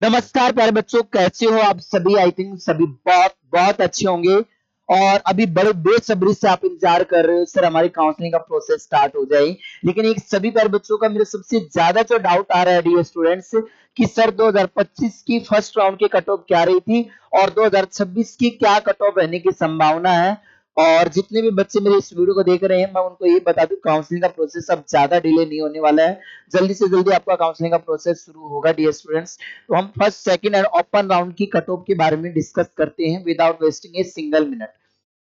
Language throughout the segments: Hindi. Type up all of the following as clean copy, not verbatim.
नमस्कार प्यारे बच्चों, कैसे हो आप सभी। आई थिंक सभी बहुत बहुत अच्छे होंगे और अभी बड़े बेसब्री से आप इंतजार कर रहे हो सर हमारी काउंसलिंग का प्रोसेस स्टार्ट हो जाए। लेकिन एक सभी प्यारे बच्चों का मेरे सबसे ज्यादा जो डाउट आ रहा है डियर स्टूडेंट्स कि सर 2025 की फर्स्ट राउंड की कट ऑफ क्या रही थी और 2026 की क्या कट ऑफ रहने की संभावना है। और जितने भी बच्चे मेरे इस वीडियो को देख रहे हैं मैं उनको ये बता दूं काउंसलिंग का प्रोसेस अब ज्यादा डिले नहीं होने वाला है। जल्दी से जल्दी आपका काउंसलिंग का प्रोसेस शुरू होगा डियर स्टूडेंट्स। तो हम first second and open round की कट ऑफ के बारे में डिस्कस करते हैं without wasting a single minute.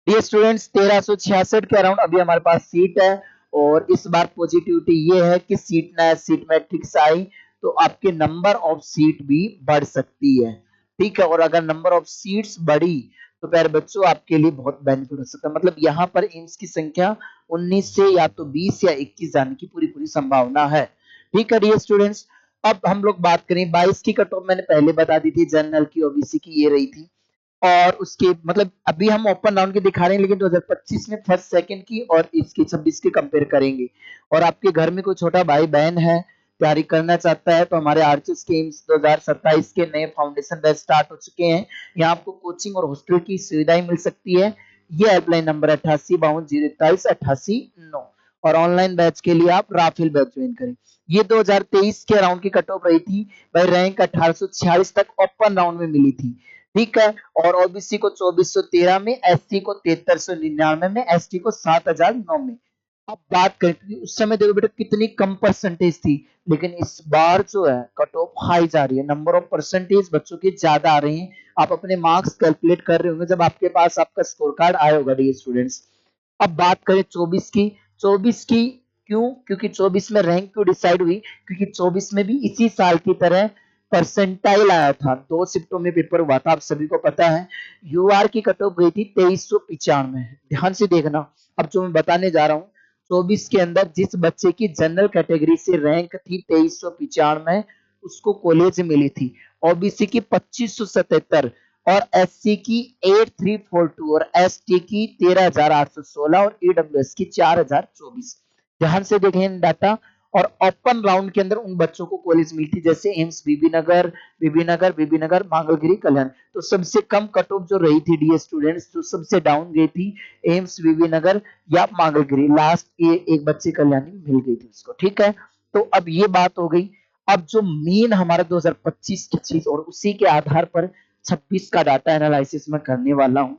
Dear students 1366 के अराउंड अभी हमारे पास सीट है और इस बार पॉजिटिविटी ये है कि सीट ना सीट मैट्रिक्स आई तो आपके नंबर ऑफ सीट भी बढ़ सकती है। ठीक है, और अगर नंबर ऑफ सीट्स बढ़ी तो प्यारे बच्चों आपके लिए बहुत बेनिफिट हो सकता है। मतलब यहाँ पर एम्स की संख्या 19 से या तो 20 या 21 जाने की पूरी पूरी संभावना है। ठीक है डियर स्टूडेंट्स, अब हम लोग बात करें 22 की कट ऑफ मैंने पहले बता दी थी, जनरल की ओबीसी की ये रही थी। और उसके मतलब अभी हम ओपन राउंड की दिखा रहे हैं लेकिन 2025 में फर्स्ट सेकंड की और इसकी 26 की कंपेयर करेंगे। और आपके घर में कोई छोटा भाई बहन है तैयारी करना चाहता है तो हमारे आरएचएस के एम्स 2027 के नए फाउंडेशन बैच स्टार्ट हो चुके हैं। यहाँ आपको कोचिंग और हॉस्टल की सुविधाएं मिल सकती है। ये हेल्पलाइन नंबर 8852 021 88 9 और ऑनलाइन बैच के लिए आप राफेल बैच ज्वाइन करें। ये 2023 के राउंड की कट ऑफ रही थी भाई, रैंक 1846 तक ओपन राउंड में मिली थी। ठीक है, और ओबीसी को 2413 में, एससी को 7399 में, एसटी को 7009 में। अब बात करें उस समय देखो बेटा कितनी कम परसेंटेज थी, लेकिन इस बार जो है कट ऑफ हाई जा रही है, नंबर ऑफ परसेंटेज बच्चों के ज्यादा आ रहे हैं। आप अपने मार्क्स कैलकुलेट कर रहे होंगे जब आपके पास आपका स्कोर कार्ड आया होगा डियर स्टूडेंट्स। अब बात करें 24 की। 24 की क्यों, क्योंकि 24 में रैंक क्यों डिसाइड हुई, क्योंकि 24 में भी इसी साल की तरह परसेंटाइल आया था। 2 शिफ्टों में पेपर हुआ था, आप सभी को पता है। यूआर की कट ऑफ गई थी 2395। ध्यान से देखना अब जो मैं बताने जा रहा हूँ। 24 के अंदर जिस बच्चे की जनरल कैटेगरी से रैंक थी 2395 उसको कॉलेज मिली थी ओबीसी की 2577 और एससी की 8342 और एसटी की 13816 और ईडब्ल्यूएस की 4024। ध्यान से देखें डाटा। और ओपन राउंड के अंदर उन बच्चों को कॉलेज मिलती जैसे एम्स बीबी नगर मांगलगिरी कल्याण। तो सबसे कम कट ऑफ जो रही थी डी स्टूडेंट्स, जो सबसे डाउन गई थी एम्स बीबी नगर या मांगलगिरी, लास्ट ये एक बच्चे कल्याणी मिल गई थी उसको। ठीक है, तो अब ये बात हो गई। अब जो मेन हमारा 2025 की चीज और उसी के आधार पर 26 का डाटा एनालिसिस में करने वाला हूं,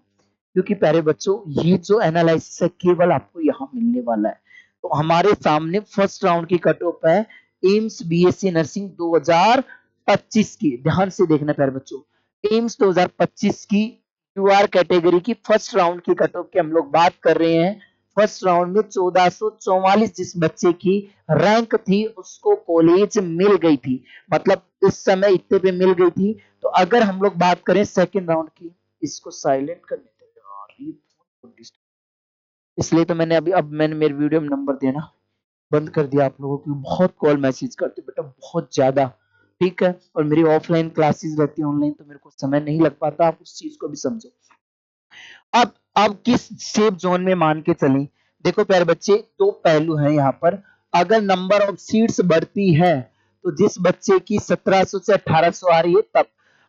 क्योंकि प्यारे बच्चों ये जो एनालिसिस है केवल आपको यहाँ मिलने वाला है। तो हमारे सामने फर्स्ट राउंड की कट ऑफ है एम्स बीएससी नर्सिंग 2025 की। ध्यान से देखना प्यारे बच्चों, एम्स 2025 की यूआर कैटेगरी की फर्स्ट राउंड की कट ऑफ की हम लोग बात कर रहे हैं। फर्स्ट राउंड में 1444 जिस बच्चे की रैंक थी उसको कॉलेज मिल गई थी, मतलब इस समय इतने पे मिल गई थी। तो अगर हम लोग बात करें सेकंड राउंड की, इसको साइलेंट कर देते हैं यार, ये फोन डिस्टर्ब, इसलिए तो मैंने अभी अब मैंने मेरे वीडियो में नंबर देना बंद कर दिया आप लोगों की। बहुत कॉल मैसेज करते बेटा, बहुत ज्यादा। ठीक है, और मेरी ऑफलाइन क्लासेस रहती है, ऑनलाइन तो मेरे को समय नहीं लग पाता, आप उस चीज को भी समझो। अब किस सेफ जोन में मान के चलें। देखो प्यारे बच्चे, दो पहलू हैं यहाँ पर। अगर नंबर ऑफ सीट्स बढ़ती है तो जिस बच्चे की 1700 से 1800 आ रही है तब,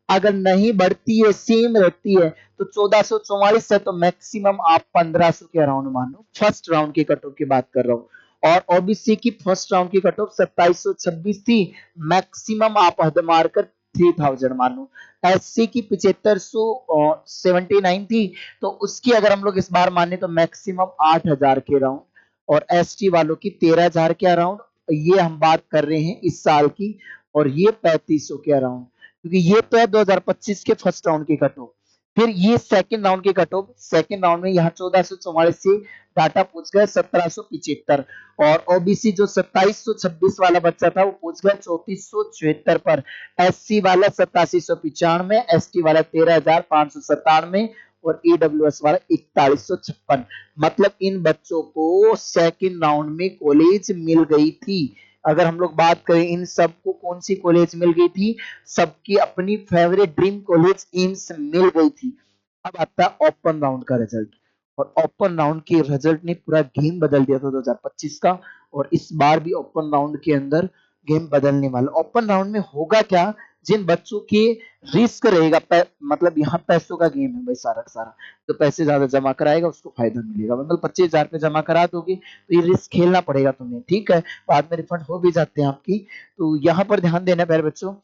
अगर नहीं बढ़ती है सेम रहती है तो 1444 है तो मैक्सिमम आप 1500 के अराउंड मानो। फर्स्ट राउंड की कट ऑफ की बात कर रहा हूँ। और ओबीसी की फर्स्ट राउंड की कट ऑफ 2726 थी, मैक्सिमम आप हद मारकर 3000 मानो। एससी की 7579 थी तो उसकी अगर हम लोग इस बार माने तो मैक्सिमम 8000 के अराउंड, और एसटी वालों की 13000 के अराउंड। ये हम बात कर रहे हैं इस साल की, और ये 3500 के अराउंड, क्योंकि ये तो है 2025 के फर्स्ट राउंड की कट ऑफ। फिर ये सेकंड राउंड की कट ऑफ, सेकंड राउंड में यहाँ 1444 से डाटा पूछ गया 1775, और ओबीसी जो 2726 वाला बच्चा था वो पूछ गया 3474 पर, एससी वाला 8795, एसटी वाला 13597 और ईडब्ल्यूएस वाला 4156। मतलब इन बच्चों को सेकंड राउंड में कॉलेज मिल गई थी। अगर हम लोग बात करें इन सबको कौन सी कॉलेज मिल गई थी, सबकी अपनी फेवरेट ड्रीम कॉलेज एम्स मिल गई थी। अब आता है ओपन राउंड का रिजल्ट, और ओपन राउंड के रिजल्ट ने पूरा गेम बदल दिया था 2025 का, और इस बार भी ओपन राउंड के अंदर गेम बदलने वाला। ओपन राउंड में होगा क्या, जिन बच्चों के रिस्क रहेगा, मतलब यहाँ पैसों का गेम है भाई सारा का सारा, तो पैसे ज्यादा जमा कराएगा उसको फायदा मिलेगा। मतलब 25,000 पे जमा करा दोगे तो ये रिस्क खेलना पड़ेगा तुम्हें, ठीक है, बाद में रिफंड हो भी जाते हैं आपकी। तो यहाँ पर ध्यान देना प्यारे बच्चों,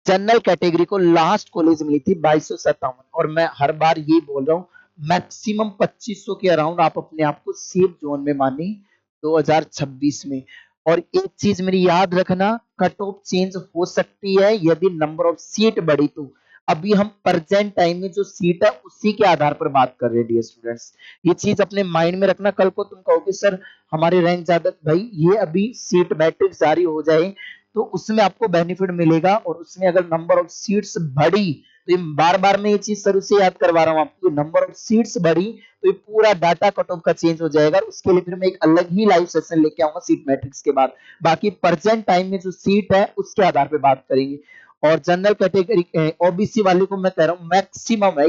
जनरल कैटेगरी को लास्ट कॉलेज मिली थी 2257, और मैं हर बार ये बोल रहा हूँ मैक्सिमम 2500 के अराउंड आप अपने आप को सेफ जोन में माने 2026 में। और एक चीज मेरी याद रखना, कट ऑफ चेंज हो सकती है यदि नंबर ऑफ सीट बढ़ी तो। अभी हम प्रेजेंट टाइम में जो सीट है उसी के आधार पर बात कर रहे हैं डियर स्टूडेंट्स, ये चीज अपने माइंड में रखना। कल को तुम कहोगे सर हमारे रैंक ज्यादा, भाई ये अभी सीट मैट्रिक्स जारी हो जाए तो उसमें आपको बेनिफिट मिलेगा, और उसमें अगर नंबर ऑफ सीट्स बढ़ी तो ये बार बार मैं ये चीज शुरू से याद करवा रहा हूँ आपको, नंबर ऑफ सीट्स बढ़ी तो ये पूरा डाटा कट ऑफ का चेंज हो जाएगा। उसके लिए फिर मैं एक अलग ही लाइव सेशन लेके आऊंगा सीट मैट्रिक्स के बाद। बाकी प्रेजेंट टाइम में जो सीट है उसके आधार पर बात करेंगे। और जनरल कैटेगरी ओबीसी वाले को मैं कह रहा हूँ मैक्सिमम है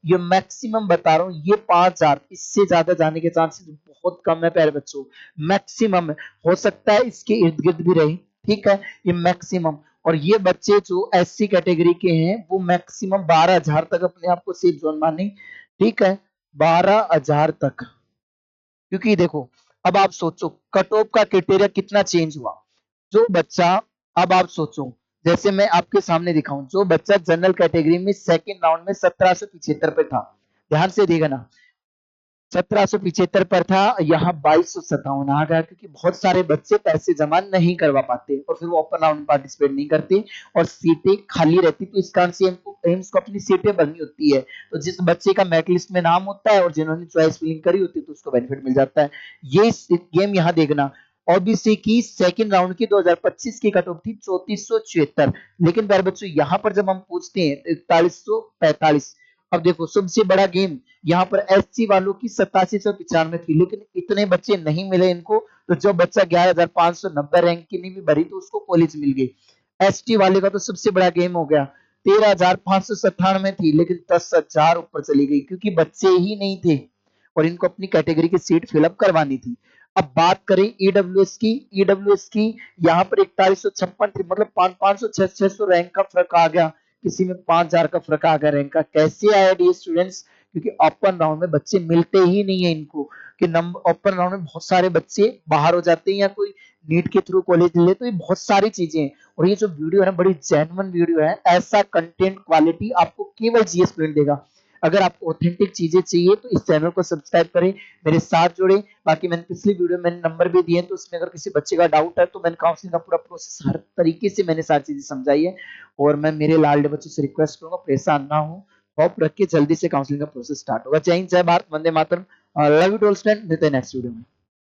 ये मैक्सिमम बता रहा हूँ, ये 5,000, इससे ज्यादा जाने के चांसेस बहुत कम है प्यारे बच्चों, मैक्सिमम है। हो सकता है इसके इर्द गिर्द भी रहे, ठीक है, ये मैक्सिमम। और ये बच्चे जो एससी कैटेगरी के हैं वो मैक्सिमम 12,000 तक अपने आप को सेफ जोन माने, ठीक है, 12,000 तक। क्योंकि देखो अब आप सोचो कट ऑफ का क्राइटेरिया कितना चेंज हुआ। जो बच्चा, अब आप सोचो जैसे मैं आपके सामने दिखाऊं, जो बच्चा जनरल कैटेगरी में सेकंड राउंड में 1775 पे था, ध्यान से देखना, 1775 पर था, यहाँ 2257 आ गया, क्योंकि बहुत सारे बच्चे पैसे जमा नहीं करवा पाते और फिर वो ओपन राउंड में पार्टिसिपेट नहीं करते और सीटें खाली रहती, तो इस कारण से एम्स को अपनी सीटें भरनी होती है। तो जिस बच्चे का मेरिट लिस्ट में नाम होता है और जिन्होंने चॉइस फिलिंग करी होती है तो उसको बेनिफिट मिल जाता है। ये गेम यहाँ देखना, ओबीसी की सेकंड राउंड की 2025 की कट ऑफ थी 3476, लेकिन प्यारे बच्चों यहाँ पर जब हम पूछते हैं तो 4145। अब देखो सबसे बड़ा गेम यहाँ पर एससी वालों की 8795 थी, लेकिन इतने बच्चे नहीं मिले इनको, तो जो बच्चा 11,590 रैंक की नहीं भी भरी तो उसको कॉलेज मिल गई। एसटी वाले का तो सबसे बड़ा गेम हो गया, 13,597 थी लेकिन 10,000 ऊपर चली गई क्योंकि बच्चे ही नहीं थे और इनको अपनी कैटेगरी की सीट फिलअप करवानी थी। अब बात करें ईडब्ल्यूएस की, ईडब्ल्यूएस की यहाँ पर 4156 थी, मतलब 500 600 रैंक का फर्क आ गया, किसी में 5,000 का फर्क आ गया रैंक का। कैसे आया डी स्टूडेंट्स, क्योंकि ओपन राउंड में बच्चे मिलते ही नहीं है इनको, कि नंबर ओपन राउंड में बहुत सारे बच्चे बाहर हो जाते हैं या कोई नीट के थ्रू कॉलेज ले, तो ये बहुत सारी चीजें हैं। और ये जो वीडियो है ना बड़ी जेन्युइन वीडियो है, ऐसा कंटेंट क्वालिटी आपको केवल जीएस स्टूडेंट देगा। अगर आपको ऑथेंटिक चीजें चाहिए तो इस चैनल को सब्सक्राइब करें, मेरे साथ जुड़े। बाकी मैंने पिछली वीडियो में नंबर भी दिए, तो उसमें अगर किसी बच्चे का डाउट है तो मैंने काउंसलिंग का पूरा प्रोसेस हर तरीके से मैंने सारी चीजें समझाई है। और मैं मेरे लाडले बच्चों से रिक्वेस्ट करूंगा परेशान ना हो, होप रख के जल्दी से काउंसलिंग का प्रोसेस स्टार्ट होगा। जय हिंद, जय भारत, वंदे मातरम, love you to all student, मिलते हैं नेक्स्ट वीडियो में।